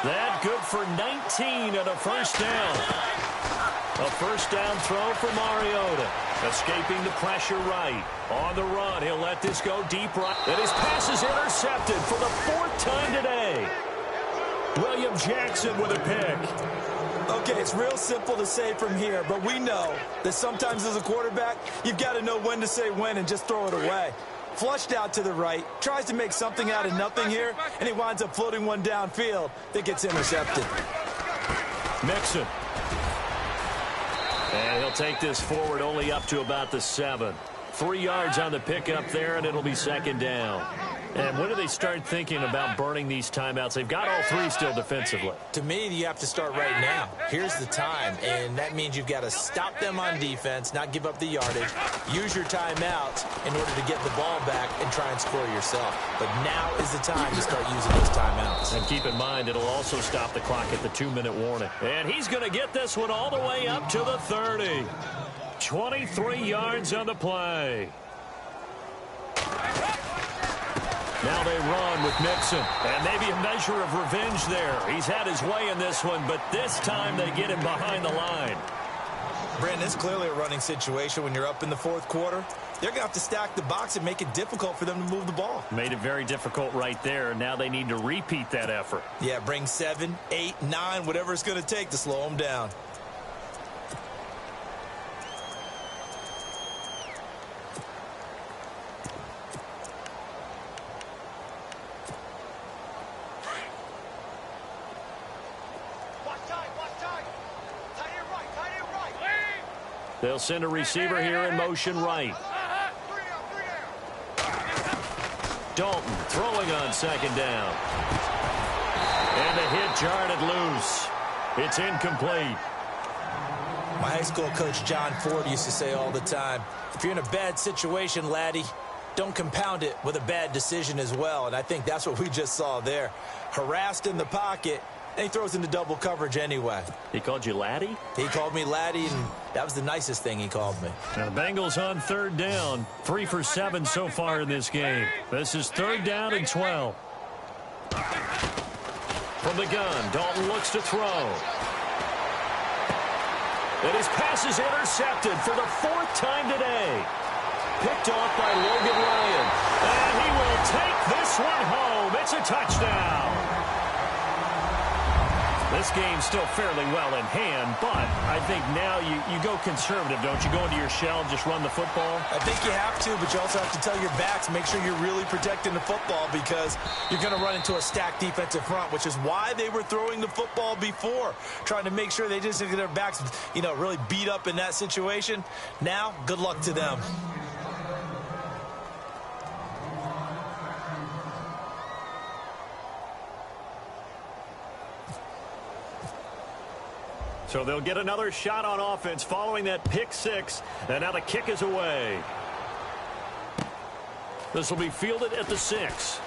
That good for 19 and a 1st down. A 1st down throw for Mariota. Escaping the pressure right. On the run, he'll let this go deep right. And his pass is intercepted for the 4th time today. William Jackson with a pick. Okay, it's real simple to say from here, but we know that sometimes as a quarterback, you've got to know when to say when and just throw it away. flushed out to the right, tries to make something out of nothing here, and he winds up floating one downfield that gets intercepted. Mixon. And he'll take this forward only up to about the 7. 3 yards on the pickup there, and it'll be second down. And when do they start thinking about burning these timeouts? They've got all 3 still defensively. To me, you have to start right now. Here's the time, and that means you've got to stop them on defense, not give up the yardage, use your timeouts in order to get the ball back and try and score yourself. But now is the time to start using those timeouts. And keep in mind, it'll also stop the clock at the 2-minute warning. And he's going to get this one all the way up to the 30. 23 yards on the play. Now they run with Mixon, and maybe a measure of revenge there. He's had his way in this one, but this time they get him behind the line. Brandon, it's clearly a running situation when you're up in the 4th quarter. They're going to have to stack the box and make it difficult for them to move the ball. Made it very difficult right there. Now they need to repeat that effort. Yeah, bring 7, 8, 9, whatever it's going to take to slow them down. They'll send a receiver here in motion right. Dalton throwing on second down. And a hit jarred it loose. It's incomplete. My high school coach John Ford used to say all the time, if you're in a bad situation, laddie, don't compound it with a bad decision as well. And I think that's what we just saw there. Harassed in the pocket, and he throws into double coverage anyway. He called you laddie? He called me laddie, and that was the nicest thing he called me. Now the Bengals on 3rd down. 3 for 7 so far in this game. This is 3rd down and 12. From the gun, Dalton looks to throw. And his pass is intercepted for the 4th time today. Picked off by Logan Ryan. And he will take this one home. It's a touchdown. This game's still fairly well in hand, but I think now you go conservative, don't you? Go into your shell and just run the football? I think you have to, but you also have to tell your backs, make sure you're really protecting the football because you're going to run into a stacked defensive front, which is why they were throwing the football before, trying to make sure they just get their backs, really beat up in that situation. Now, good luck to them. So they'll get another shot on offense following that pick 6. And now the kick is away. This will be fielded at the 6.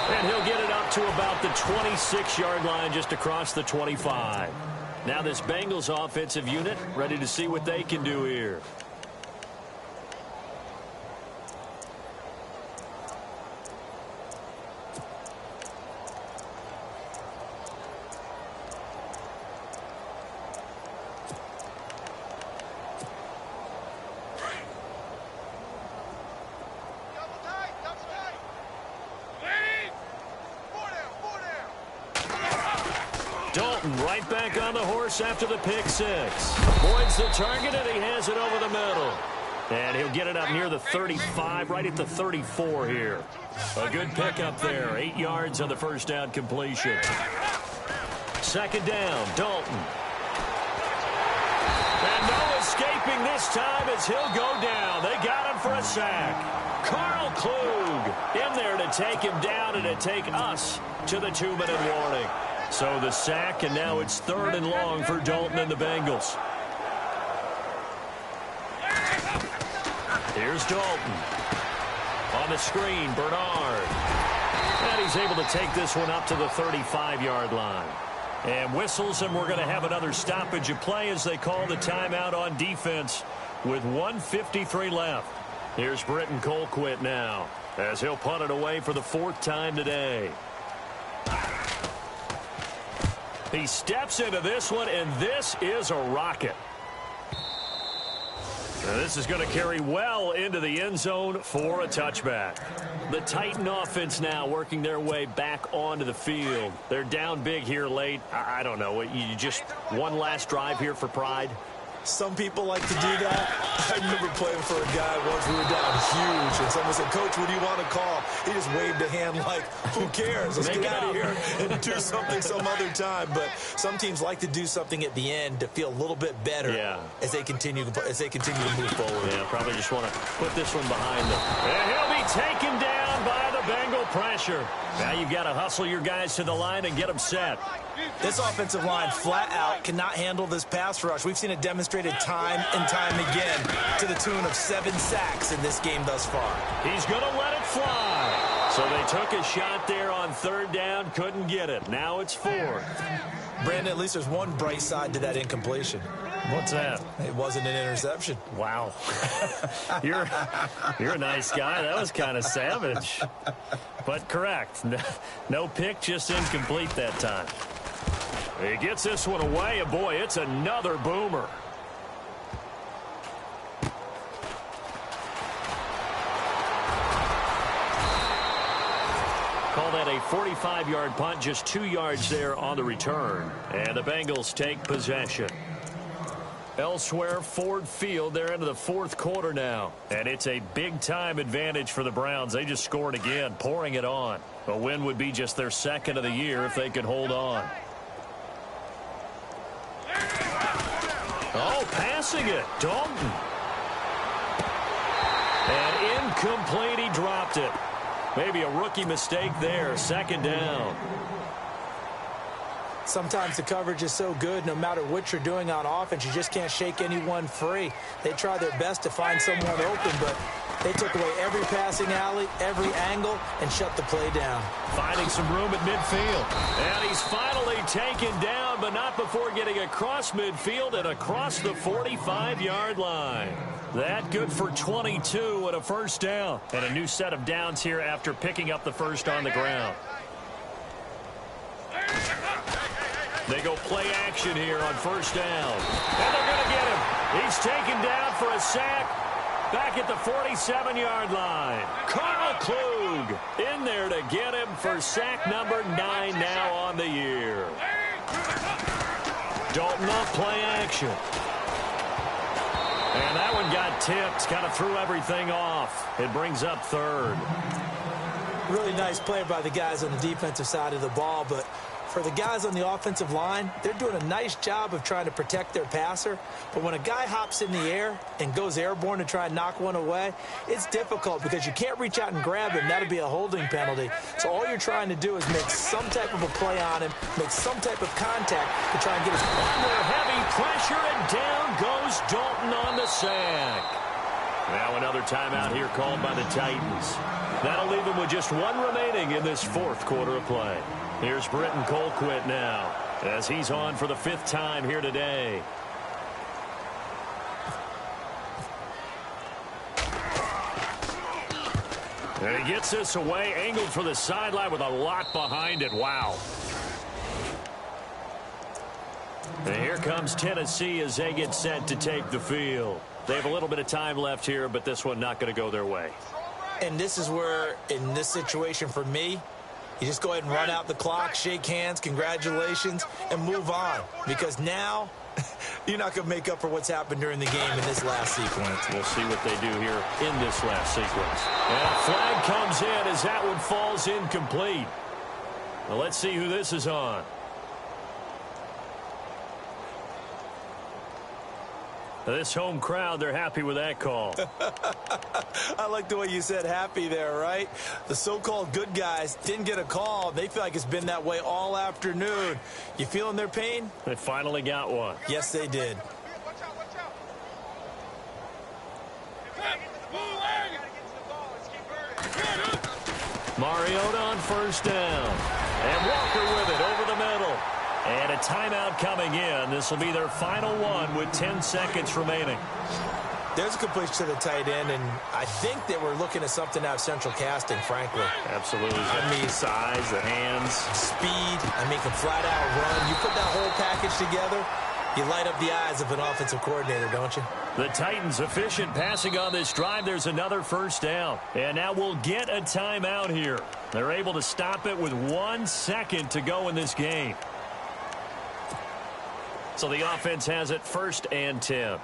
And he'll get it up to about the 26-yard line just across the 25. Now this Bengals offensive unit ready to see what they can do here. Dalton right back on the horse after the pick 6. Avoids the target, and he has it over the middle. And he'll get it up near the 35, right at the 34 here. A good pickup there. 8 yards on the first down completion. Second down, Dalton. And no escaping this time as he'll go down. They got him for a sack. Carl Klug in there to take him down and to take us to the 2-minute warning. So the sack, and now it's 3rd and long for Dalton and the Bengals. Here's Dalton. On the screen, Bernard. And he's able to take this one up to the 35-yard line. And whistles, and we're going to have another stoppage of play as they call the timeout on defense with 1:53 left. Here's Britton Colquitt now as he'll punt it away for the 4th time today. He steps into this one, and this is a rocket. Now this is going to carry well into the end zone for a touchback. The Titan offense now working their way back onto the field. They're down big here late. I don't know. You just one last drive here for pride? Some people like to do that. I remember playing for a guy once. We were down huge, and someone said, "Coach, what do you want to call?" He just waved a hand like, "Who cares? Let's get out of here and do something some other time." But some teams like to do something at the end to feel a little bit better as they continue to move forward. Yeah, probably just want to put this one behind them. And he'll be taken down by the Bengal pressure. Now you've got to hustle your guys to the line and get them set. This offensive line flat out cannot handle this pass rush. We've seen it demonstrated time and time again to the tune of 7 sacks in this game thus far. He's going to let it fly. So they took a shot there on 3rd down, couldn't get it. Now it's 4th. Brandon, at least there's one bright side to that incompletion. What's that? It wasn't an interception. Wow. You're a nice guy. That was kind of savage. But correct. No pick, just incomplete that time. He gets this one away, and boy, it's another boomer. Call that a 45-yard punt, just 2 yards there on the return. And the Bengals take possession. Elsewhere, Ford Field, they're into the 4th quarter now. And it's a big-time advantage for the Browns. They just scored again, pouring it on. A win would be just their 2nd of the year if they could hold on. Oh, passing it. Dalton. And incomplete. He dropped it. Maybe a rookie mistake there. 2nd down. Sometimes the coverage is so good, no matter what you're doing on offense, you just can't shake anyone free. They try their best to find someone open, but they took away every passing alley, every angle, and shut the play down. Finding some room at midfield. And he's finally taken down, but not before getting across midfield and across the 45-yard line. That good for 22 and a 1st down. And a new set of downs here after picking up the 1st on the ground. They go play action here on 1st down. And they're going to get him. He's taken down for a sack. Back at the 47-yard line. Carl Klug in there to get him for sack number 9 now on the year. Dalton off play action. And that one got tipped. Kind of threw everything off. It brings up 3rd. Really nice play by the guys on the defensive side of the ball, but for the guys on the offensive line, they're doing a nice job of trying to protect their passer. But when a guy hops in the air and goes airborne to try and knock one away, it's difficult because you can't reach out and grab him. That'll be a holding penalty. So all you're trying to do is make some type of a play on him, make some type of contact to try and get his... Under heavy pressure, and down goes Dalton on the sack. Now another timeout here called by the Titans. That'll leave them with just 1 remaining in this 4th quarter of play. Here's Britton Colquitt now as he's on for the 5th time here today. And he gets this away, angled for the sideline with a lot behind it. Wow. And here comes Tennessee as they get set to take the field. They have a little bit of time left here, but this one not going to go their way. And this is where, in this situation for me, you just go ahead and run out the clock, shake hands, congratulations, and move on. Because now, you're not going to make up for what's happened during the game in this last sequence. We'll see what they do here in this last sequence. And a flag comes in as that one falls incomplete. Well, let's see who this is on. This home crowd, they're happy with that call. I like the way you said happy there, right? The so-called good guys didn't get a call. They feel like it's been that way all afternoon. You feeling their pain? They finally got one. Yes, they did. Mariota on 1st down. And Walker with it over the middle. And a timeout coming in. This will be their final one with 10 seconds remaining. There's a completion to the tight end, and I think they were looking at something out of central casting, frankly. Absolutely. I mean, size, the hands. Speed. I mean, can flat out run. You put that whole package together, you light up the eyes of an offensive coordinator, don't you? The Titans efficient passing on this drive. There's another 1st down. And now we'll get a timeout here. They're able to stop it with 1 second to go in this game. So the offense has it 1st and 10.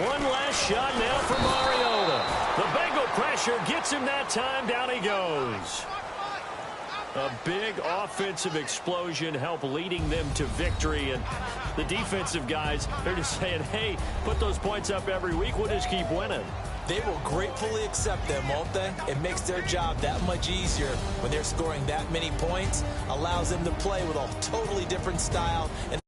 One last shot now for Mariota. The Bengal pressure gets him that time. Down he goes. A big offensive explosion helped leading them to victory. And the defensive guys, they're just saying, hey, put those points up every week. We'll just keep winning. They will gratefully accept them, won't they? It makes their job that much easier when they're scoring that many points. Allows them to play with a totally different style. And